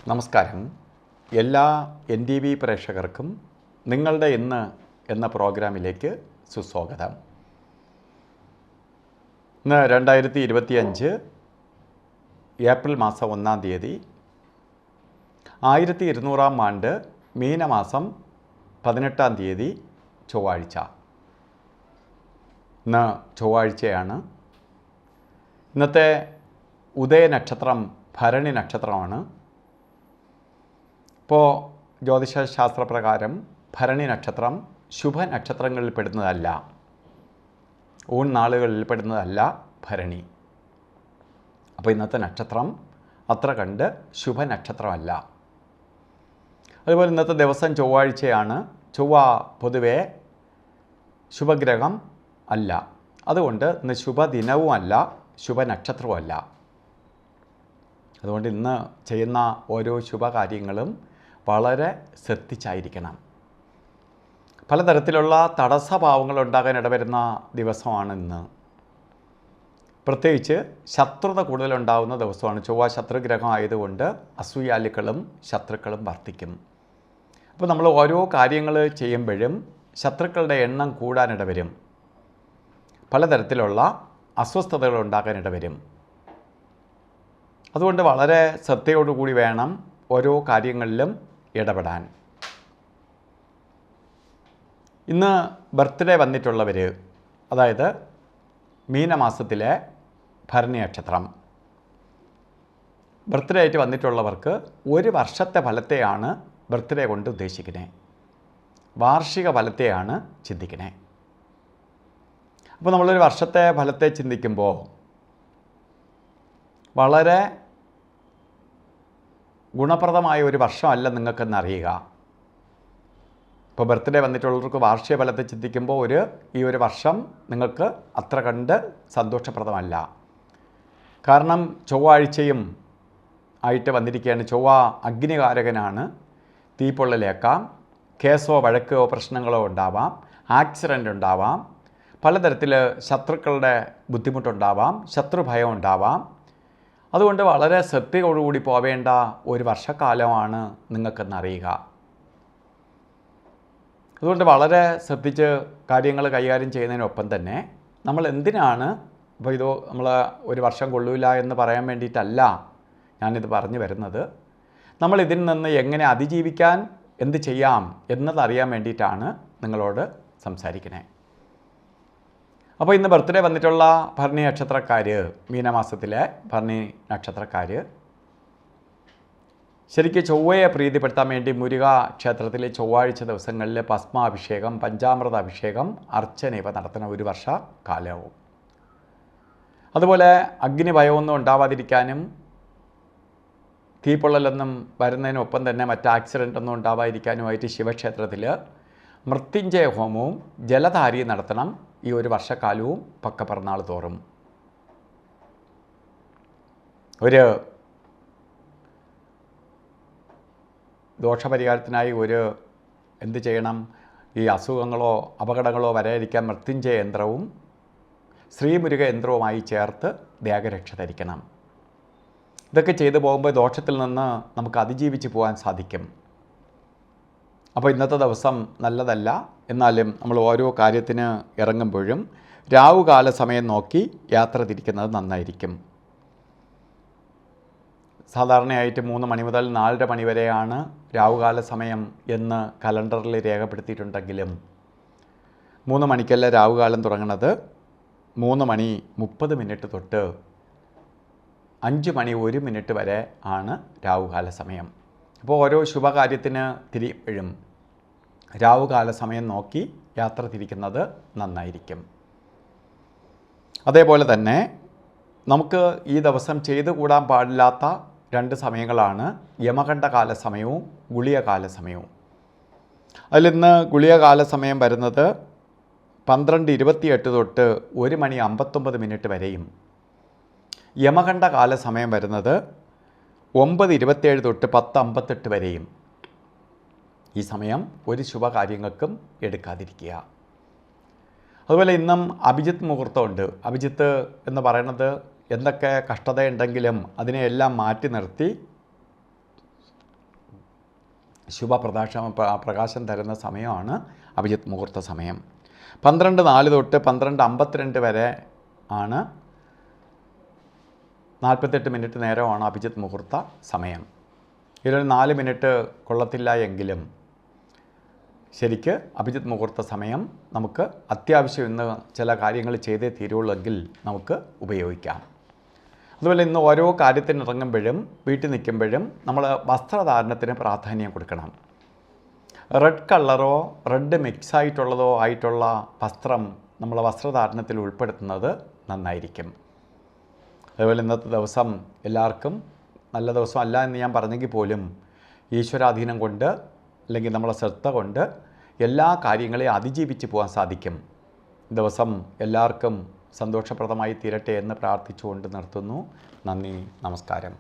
നമസ്കാരം. എല്ലാ NTV പ്രേക്ഷകർക്കും നിങ്ങളുടെ ഇന്ന് എന്ന പ്രോഗ്രാമിലേക്ക് സുസ്വാഗതം. ഇന്ന് 2025 ഏപ്രിൽ മാസം 1-ാം തീയതി 1200-ാം ആണ്ട് മീനമാസം 18-ാം തീയതി ചൊവ്വാഴ്ച. ഇന്ന് ചൊവ്വാഴ്ചയാണ്. ഇന്നത്തെ ഉദയനക്ഷത്രം ഭരണി നക്ഷത്രമാണ്. ഇപ്പോൾ ജ്യോതിഷശാസ്ത്രപ്രകാരം ഭരണി നക്ഷത്രം ശുഭനക്ഷത്രങ്ങളിൽ പെടുന്നതല്ല, ഊൺനാളുകളിൽ പെടുന്നതല്ല ഭരണി. അപ്പോൾ ഇന്നത്തെ നക്ഷത്രം അത്ര കണ്ട് ശുഭനക്ഷത്രമല്ല. അതുപോലെ ഇന്നത്തെ ദിവസം ചൊവ്വാഴ്ചയാണ്. ചൊവ്വ പൊതുവെ ശുഭഗ്രഹം അല്ല, അതുകൊണ്ട് ഇന്ന് ശുഭദിനവുമല്ല, ശുഭനക്ഷത്രവുമല്ല. അതുകൊണ്ട് ഇന്ന് ചെയ്യുന്ന ഓരോ ശുഭകാര്യങ്ങളും വളരെ ശ്രദ്ധിച്ചായിരിക്കണം. പലതരത്തിലുള്ള തടസ്സഭാവങ്ങൾ ഉണ്ടാകാൻ ഇടവരുന്ന ദിവസമാണ് ഇന്ന്. പ്രത്യേകിച്ച് ശത്രുത കൂടുതലുണ്ടാകുന്ന ദിവസമാണ്. ചൊവ്വ ശത്രുഗ്രഹം ആയതുകൊണ്ട് അസൂയാലുക്കളും ശത്രുക്കളും വർദ്ധിക്കും. അപ്പോൾ നമ്മൾ ഓരോ കാര്യങ്ങൾ ചെയ്യുമ്പോഴും ശത്രുക്കളുടെ എണ്ണം കൂടാനിടവരും. പലതരത്തിലുള്ള അസ്വസ്ഥതകൾ ഉണ്ടാകാനിടവരും. അതുകൊണ്ട് വളരെ ശ്രദ്ധയോടുകൂടി വേണം ഓരോ കാര്യങ്ങളിലും ഇടപെടാൻ. ഇന്ന് ബർത്ത്ഡേ വന്നിട്ടുള്ളവർ, അതായത് മീനമാസത്തിലെ ഭരണി നക്ഷത്രം ബർത്ത്ഡേ ആയിട്ട് വന്നിട്ടുള്ളവർക്ക് ഒരു വർഷത്തെ ഫലത്തെയാണ് ബർത്ത്ഡേ കൊണ്ട് ഉദ്ദേശിക്കുന്നത്, വാർഷിക ഫലത്തെയാണ് ചിന്തിക്കുന്നത്. അപ്പോൾ നമ്മളൊരു വർഷത്തെ ഫലത്തെ ചിന്തിക്കുമ്പോൾ വളരെ ഗുണപ്രദമായ ഒരു വർഷമല്ല നിങ്ങൾക്കെന്നറിയുക. ഇപ്പോൾ ബർത്ത്ഡേ വന്നിട്ടുള്ളവർക്ക് വാർഷിക ഫലത്തെ ചിന്തിക്കുമ്പോൾ ഈ ഒരു വർഷം നിങ്ങൾക്ക് അത്ര കണ്ട് സന്തോഷപ്രദമല്ല. കാരണം ചൊവ്വാഴ്ചയും ആയിട്ട് വന്നിരിക്കുകയാണ്. ചൊവ്വ അഗ്നികാരകനാണ്. തീപ്പൊള്ളലേക്കാം, കേസോ വഴക്കോ പ്രശ്നങ്ങളോ ഉണ്ടാവാം, ആക്സിഡൻ്റ് ഉണ്ടാവാം, പലതരത്തിൽ ശത്രുക്കളുടെ ബുദ്ധിമുട്ടുണ്ടാവാം, ശത്രുഭയം ഉണ്ടാവാം. അതുകൊണ്ട് വളരെ ശ്രദ്ധയോടുകൂടി പോവേണ്ട ഒരു വർഷക്കാലമാണ് നിങ്ങൾക്കെന്നറിയുക. അതുകൊണ്ട് വളരെ ശ്രദ്ധിച്ച് കാര്യങ്ങൾ കൈകാര്യം ചെയ്യുന്നതിനൊപ്പം തന്നെ നമ്മൾ എന്തിനാണ് ഇപ്പോൾ നമ്മൾ ഒരു വർഷം കൊള്ളൂല എന്ന് പറയാൻ വേണ്ടിയിട്ടല്ല ഞാനിത് പറഞ്ഞു വരുന്നത്. നമ്മൾ ഇതിൽ നിന്ന് എങ്ങനെ അതിജീവിക്കാൻ എന്ത് ചെയ്യാം എന്നതറിയാൻ വേണ്ടിയിട്ടാണ് നിങ്ങളോട് സംസാരിക്കുന്നത്. അപ്പോൾ ഇന്ന് ബർത്ത്ഡേ വന്നിട്ടുള്ള ഭരണി നക്ഷത്രക്കാർ, മീനമാസത്തിലെ ഭരണി നക്ഷത്രക്കാർ ശരിക്കും ചൊവ്വയെ പ്രീതിപ്പെടുത്താൻ വേണ്ടി മുരുക ക്ഷേത്രത്തിലെ ചൊവ്വാഴ്ച ദിവസങ്ങളിൽ ഭസ്മാഭിഷേകം, പഞ്ചാമൃത അഭിഷേകം, അർച്ചന ഇവ നടത്തുന്ന ഒരു വർഷ കാലവും. അതുപോലെ അഗ്നിഭയമൊന്നും ഉണ്ടാവാതിരിക്കാനും തീപ്പൊള്ളലൊന്നും വരുന്നതിനൊപ്പം തന്നെ മറ്റ് ആക്സിഡൻ്റ് ഒന്നും ഉണ്ടാവാതിരിക്കാനുമായിട്ട് ശിവക്ഷേത്രത്തിൽ മൃത്യുഞ്ജയ ഹോമവും ജലധാരിയും നടത്തണം ഈ ഒരു വർഷക്കാലവും പക്കപ്പിറന്നാൾ തോറും. ഒരു ദോഷപരിഹാരത്തിനായി എന്ത് ചെയ്യണം? ഈ അസുഖങ്ങളോ അപകടങ്ങളോ വരാതിരിക്കാൻ മൃത്യുഞ്ജയ യന്ത്രവും ശ്രീമുരുക യന്ത്രവുമായി ചേർത്ത് ദേഹരക്ഷ ധരിക്കണം. ഇതൊക്കെ ചെയ്തു പോകുമ്പോൾ ദോഷത്തിൽ നിന്ന് നമുക്ക് അതിജീവിച്ച് പോകാൻ സാധിക്കും. അപ്പോൾ ഇന്നത്തെ ദിവസം നല്ലതല്ല. എന്നാലും നമ്മൾ ഓരോ കാര്യത്തിന് ഇറങ്ങുമ്പോഴും രാവുകാല സമയം നോക്കി യാത്ര തിരിക്കുന്നത് നന്നായിരിക്കും. സാധാരണയായിട്ട് 3 മണി മുതൽ 4:30 മണി വരെയാണ് രാവുകാല സമയം എന്ന് കലണ്ടറിൽ രേഖപ്പെടുത്തിയിട്ടുണ്ടെങ്കിലും 3 മണിക്കല്ല രാവുകാലം തുടങ്ങുന്നത്. 3 മണി 30 മിനിറ്റ് തൊട്ട് 5 മണി 1 മിനിറ്റ് വരെ ആണ് രാവുകാല സമയം. അപ്പോൾ ഓരോ ശുഭകാര്യത്തിന് തിരിയുമ്പോഴും രാവുകാല സമയം നോക്കി യാത്ര തിരിക്കുന്നത് നന്നായിരിക്കും. അതേപോലെ തന്നെ നമുക്ക് ഈ ദിവസം ചെയ്തു കൂടാൻ പാടില്ലാത്ത 2 സമയങ്ങളാണ് യമകണ്ഠകാല സമയവും ഗുളികകാല സമയവും. അതിലിന്ന് ഗുളികകാല സമയം വരുന്നത് 12:28 തൊട്ട് 1 മണി 59 മിനിറ്റ് വരെയും യമകണ്ഠകാല സമയം വരുന്നത് 9:27 തൊട്ട് 10:58 വരെയും. ഈ സമയം ഒരു ശുഭകാര്യങ്ങൾക്കും എടുക്കാതിരിക്കുക. അതുപോലെ ഇന്നും അഭിജിത്ത് മുഹൂർത്തമുണ്ട്. അഭിജിത്ത് എന്ന് പറയുന്നത് എന്തൊക്കെ കഷ്ടതയുണ്ടെങ്കിലും അതിനെയെല്ലാം മാറ്റി നിർത്തി പ്രകാശം തരുന്ന സമയമാണ് അഭിജിത്ത് മുഹൂർത്ത സമയം. 12:04 തൊട്ട് 12:52 വരെ ആണ് 48 മിനിറ്റ് നേരമാണ് അഭിജിത്ത് മുഹൂർത്ത സമയം. ഇതിലൊരു 4 മിനിറ്റ് കൊള്ളത്തില്ല എങ്കിലും ശരിക്ക് അഭിജിത്ത് മുഹൂർത്ത സമയം നമുക്ക് അത്യാവശ്യം ഇന്ന് ചില കാര്യങ്ങൾ ചെയ്തേ തീരുള്ളെങ്കിൽ നമുക്ക് ഉപയോഗിക്കാം. അതുപോലെ ഇന്ന് ഓരോ കാര്യത്തിന് ഇറങ്ങുമ്പോഴും വീട്ടിൽ നിൽക്കുമ്പോഴും നമ്മൾ വസ്ത്രധാരണത്തിന് പ്രാധാന്യം കൊടുക്കണം. റെഡ് കളറോ റെഡ് മിക്സായിട്ടുള്ളതോ ആയിട്ടുള്ള വസ്ത്രം നമ്മൾ വസ്ത്രധാരണത്തിൽ ഉൾപ്പെടുത്തുന്നത് നന്നായിരിക്കും. അതുപോലെ ഇന്നത്തെ ദിവസം എല്ലാവർക്കും നല്ല ദിവസമല്ല എന്ന് ഞാൻ പറഞ്ഞെങ്കിൽ പോലും ഈശ്വരാധീനം കൊണ്ട് അല്ലെങ്കിൽ നമ്മളെ ശ്രദ്ധ കൊണ്ട് എല്ലാ കാര്യങ്ങളെയും അതിജീവിച്ച് പോകാൻ സാധിക്കും. ദിവസം എല്ലാവർക്കും സന്തോഷപ്രദമായി തീരട്ടെ എന്ന് പ്രാർത്ഥിച്ചുകൊണ്ട് നിർത്തുന്നു. നന്ദി, നമസ്കാരം.